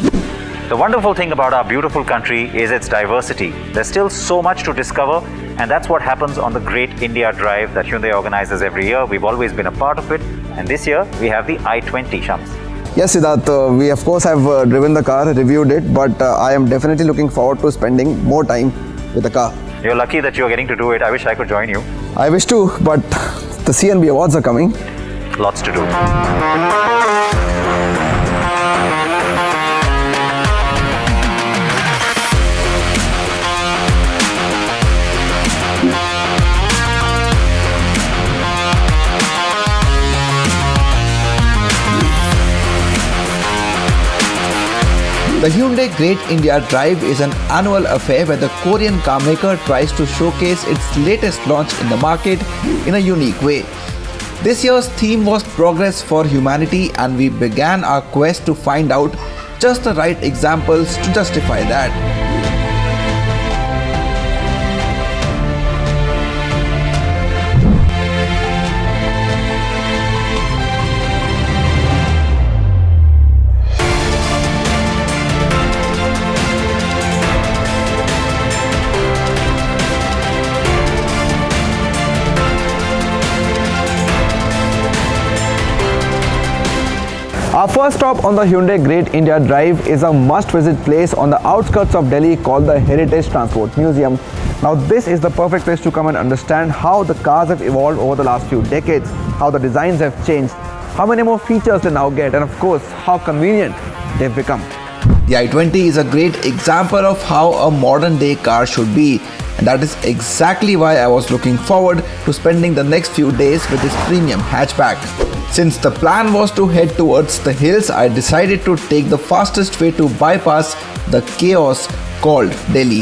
The wonderful thing about our beautiful country is its diversity. There's still so much to discover, and that's what happens on the Great India Drive that Hyundai organizes every year. We've always been a part of it, and this year we have the i20, Shams. Yes, Siddharth, we of course have driven the car, reviewed it, but I am definitely looking forward to spending more time with the car. You're lucky that you're getting to do it. I wish I could join you. I wish to, but the CNB awards are coming. Lots to do. The Hyundai Great India Drive is an annual affair where the Korean carmaker tries to showcase its latest launch in the market in a unique way. This year's theme was Progress for Humanity, and we began our quest to find out just the right examples to justify that. Our first stop on the Hyundai Great India Drive is a must-visit place on the outskirts of Delhi called the Heritage Transport Museum. Now this is the perfect place to come and understand how the cars have evolved over the last few decades, how the designs have changed, how many more features they now get, and of course how convenient they've become. The i20 is a great example of how a modern day car should be, and that is exactly why I was looking forward to spending the next few days with this premium hatchback. Since the plan was to head towards the hills, I decided to take the fastest way to bypass the chaos called Delhi.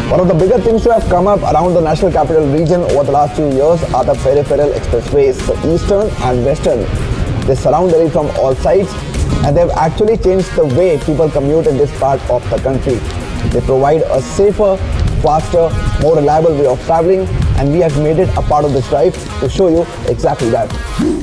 One of the bigger things to have come up around the National Capital Region over the last few years are the peripheral expressways, the eastern and western. They surround Delhi from all sides, and they've actually changed the way people commute in this part of the country. They provide a safer, faster, more reliable way of traveling, and we have made it a part of this drive to show you exactly that.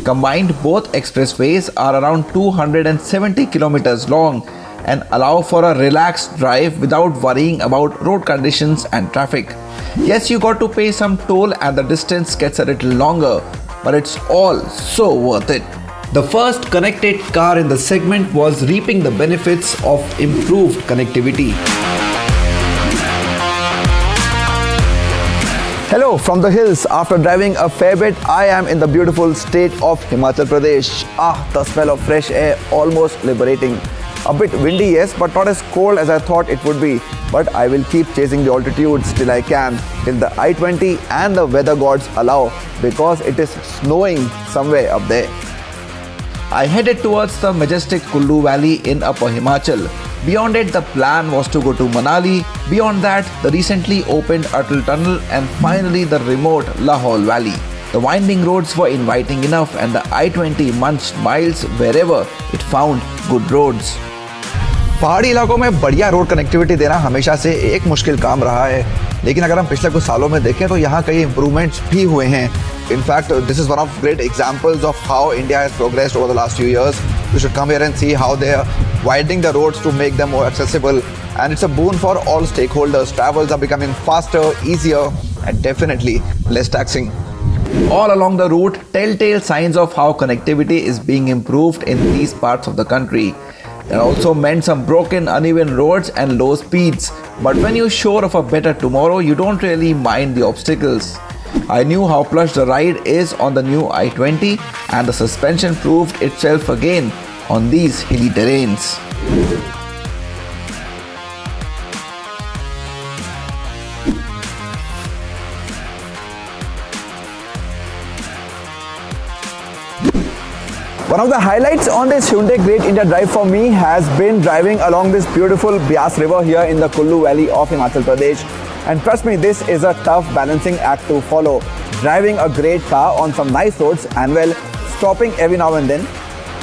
Combined, both expressways are around 270 kilometers long and allow for a relaxed drive without worrying about road conditions and traffic. Yes, you got to pay some toll and the distance gets a little longer, but it's all so worth it. The first connected car in the segment was reaping the benefits of improved connectivity. Hello from the hills. After driving a fair bit, I am in the beautiful state of Himachal Pradesh. The smell of fresh air, almost liberating. A bit windy, yes, but not as cold as I thought it would be. But I will keep chasing the altitudes till I can, till the i20 and the weather gods allow, because it is snowing somewhere up there. I headed towards the majestic Kullu Valley in Upper Himachal. Beyond it, the plan was to go to Manali. Beyond that, the recently opened Atal Tunnel, and finally the remote Lahaul Valley. The winding roads were inviting enough, and the i20 munched miles wherever it found good roads. पहाड़ी इलाकों में बढ़िया road connectivity देना हमेशा से एक मुश्किल काम रहा है, लेकिन अगर हम पिछले कुछ सालों में देखें तो यहाँ कई इम्प्रूवमेंट्स भी हुए हैं. In fact, this is one of great examples of how India has progressed over the last few years. You should come here and see how they are widening the roads to make them more accessible, and it's a boon for all stakeholders. Travels are becoming faster, easier, and definitely less taxing. All along the route, telltale signs of how connectivity is being improved in these parts of the country. There also meant some broken, uneven roads and low speeds. But when you're sure of a better tomorrow, you don't really mind the obstacles. I knew how plush the ride is on the new i20, and the suspension proved itself again on these hilly terrains. One of the highlights on this Hyundai Great India Drive for me has been driving along this beautiful Beas River here in the Kullu Valley of Himachal Pradesh. And trust me, this is a tough balancing act to follow. Driving a great car on some nice roads and well, stopping every now and then,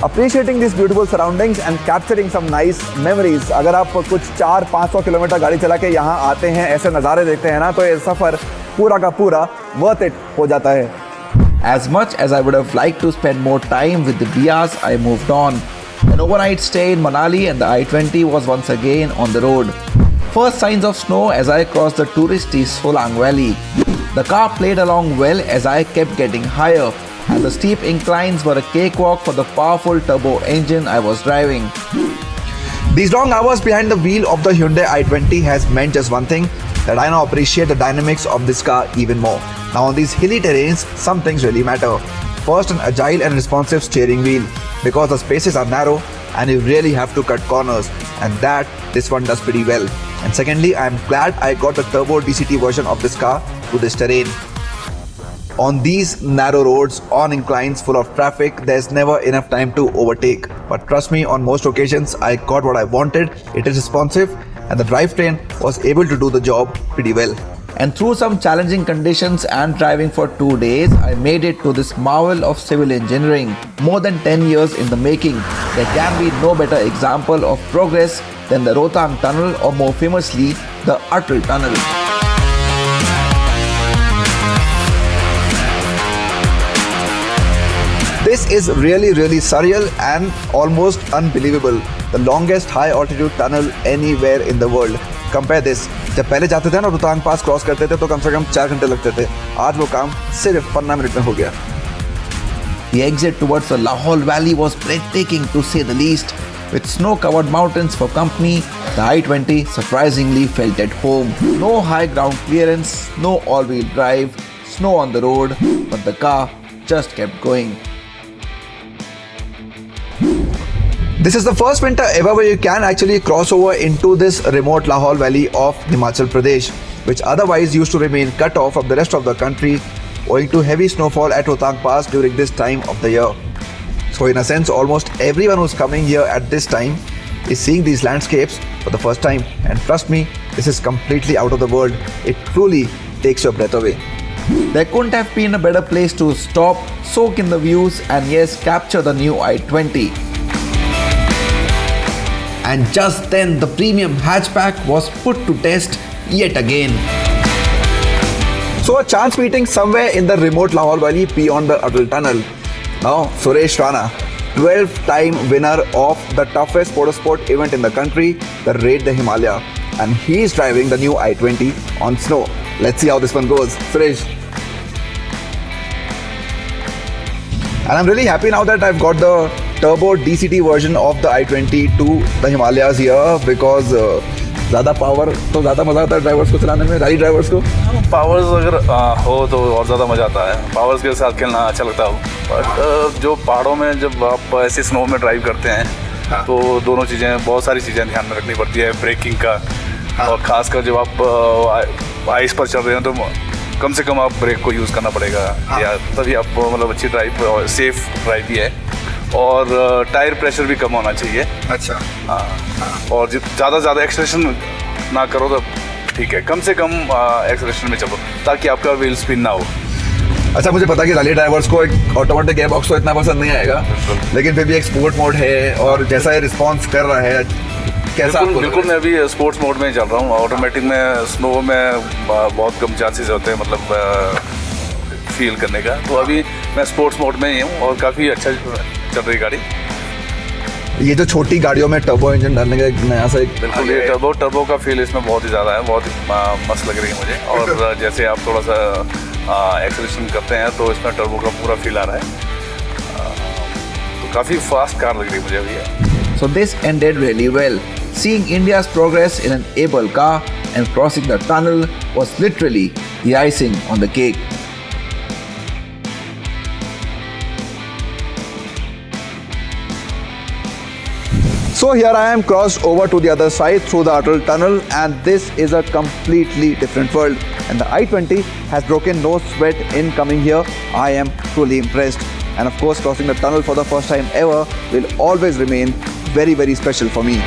appreciating these beautiful surroundings and capturing some nice memories. अगर आप कुछ 400-500 kilometre गाड़ी चला के यहाँ आते हैं, ऐसे नज़ारे देखते हैं ना, तो ये सफ़र पूरा का पूरा worth it हो जाता है. As much as I would have liked to spend more time with the Beas, I moved on. An overnight stay in Manali and the I-20 was once again on the road. First signs of snow as I crossed the touristy Solang Valley. The car played along well as I kept getting higher, and the steep inclines were a cakewalk for the powerful turbo engine I was driving. These long hours behind the wheel of the Hyundai i20 has meant just one thing, that I now appreciate the dynamics of this car even more. Now on these hilly terrains, some things really matter. First, an agile and responsive steering wheel, because the spaces are narrow and you really have to cut corners, and that this one does pretty well. And secondly, I am glad I got the turbo DCT version of this car to this terrain. On these narrow roads, on inclines full of traffic, there's never enough time to overtake. But trust me, on most occasions, I got what I wanted. It is responsive and the drivetrain was able to do the job pretty well. And through some challenging conditions and driving for 2 days, I made it to this marvel of civil engineering. More than 10 years in the making, there can be no better example of progress than the Rohtang Tunnel, or more famously, the Atal Tunnel. This is really surreal and almost unbelievable. The longest high altitude tunnel anywhere in the world. Compare this. जब पहले जाते थे ना रोहतांग पास cross करते थे तो कम से कम 4 घंटे लगते थे. आज वो काम सिर्फ 15 मिनट में हो गया. The exit towards the Lahaul Valley was breathtaking to say the least. With snow-covered mountains for company, the I-20 surprisingly felt at home. No high ground clearance, no all-wheel drive, snow on the road, but the car just kept going. This is the first winter ever where you can actually cross over into this remote Lahaul Valley of Himachal Pradesh, which otherwise used to remain cut off from the rest of the country owing to heavy snowfall at Rohtang Pass during this time of the year. So in a sense, almost everyone who's coming here at this time is seeing these landscapes for the first time. And trust me, this is completely out of the world. It truly takes your breath away. There couldn't have been a better place to stop, soak in the views, and yes, capture the new I-20. And just then, the premium hatchback was put to test yet again. So a chance meeting somewhere in the remote Lahaul Valley beyond the Atal Tunnel. Now Suresh Rana, 12-time winner of the toughest motorsport event in the country, the Raid the Himalaya, and he's driving the new I-20 on snow. Let's see how this one goes. Suresh. And I'm really happy now that I've got the turbo DCT version of the I-20 to the Himalayas here, because ज़्यादा power तो ज़्यादा मज़ा आता है drivers को चलाने में, rally drivers को. पावर्स अगर हो तो और ज़्यादा मज़ा आता है. पावर्स के साथ खेलना अच्छा लगता है. बट जो पहाड़ों में जब आप ऐसे स्नो में ड्राइव करते हैं तो दोनों चीज़ें, बहुत सारी चीज़ें ध्यान में रखनी पड़ती है. ब्रेकिंग का, और ख़ासकर जब आप आइस पर चल रहे हैं तो कम से कम आप ब्रेक को यूज़ करना पड़ेगा. या तभी आप मतलब अच्छी ड्राइव और सेफ ड्राइव भी है. और टायर प्रेशर भी कम होना चाहिए. अच्छा. हाँ. और ज़्यादा एक्सेलरेशन ना करो तो ठीक है. कम से कम एक्सेलरेशन में चलो ताकि आपका व्हील स्पिन ना हो. अच्छा, मुझे पता है कि रैली ड्राइवर्स को एक ऑटोमेटिक गियर बॉक्स तो इतना पसंद नहीं आएगा, लेकिन फिर भी एक स्पोर्ट मोड है और जैसा ये रिस्पॉन्स कर रहा है, कैसा? बिल्कुल मैं अभी स्पोर्ट्स मोड में चल रहा हूँ. ऑटोमेटिक में स्नो में बहुत कम चांसेस होते हैं मतलब फील करने का. तो अभी मैं स्पोर्ट्स मोड में ही हूँ और काफ़ी अच्छा चल रही गाड़ी. ये जो छोटी गाड़ियों में टर्बो इंजन डालने का एक नया सा एक बिल्कुल ये टर्बो का फील इसमें बहुत ही ज़्यादा है. बहुत ही मस्त लग रही है मुझे. और जैसे आप थोड़ा सा एक्सेलरेशन करते हैं तो इसमें टर्बो का पूरा फील आ रहा है. तो काफ़ी फास्ट कार लग रही है मुझे अभी. So this ended really well. Seeing India's progress in an able car and crossing the tunnel was literally the icing on the cake. So here I am crossed over to the other side through the Atal Tunnel, and this is a completely different world. And the I-20 has broken no sweat in coming here. I am truly impressed. And of course, crossing the tunnel for the first time ever will always remain very special for me.